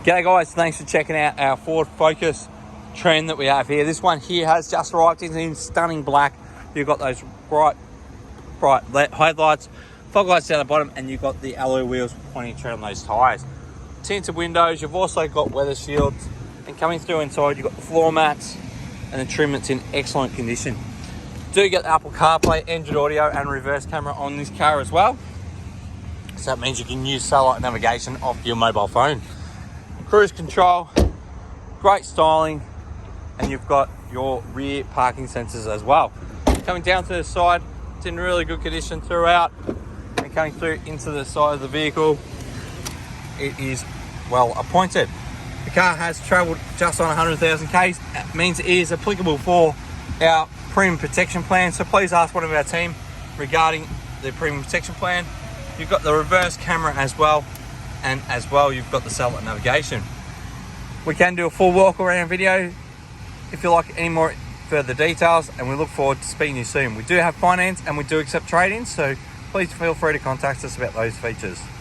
G'day guys, thanks for checking out our Ford Focus trend that we have here. This one here has just arrived. It's in stunning black. You've got those bright headlights, fog lights down the bottom, and you've got the alloy wheels pointing tread on those tyres. Tinted windows, you've also got weather shields, and coming through inside you've got the floor mats and the trim that's in excellent condition. Do get Apple CarPlay, Android Audio and reverse camera on this car as well. So that means you can use satellite navigation off your mobile phone. Cruise control, great styling, and you've got your rear parking sensors as well. Coming down to the side, it's in really good condition throughout, and coming through into the side of the vehicle, it is well appointed. The car has travelled just on 100,000 Ks. That means it is applicable for our premium protection plan, so please ask one of our team regarding the premium protection plan. You've got the reverse camera as well, and as well you've got the satellite navigation. We can do a full walk around video if you like any more further details, and we look forward to speaking to you soon. We do have finance and we do accept trade-ins, so please feel free to contact us about those features.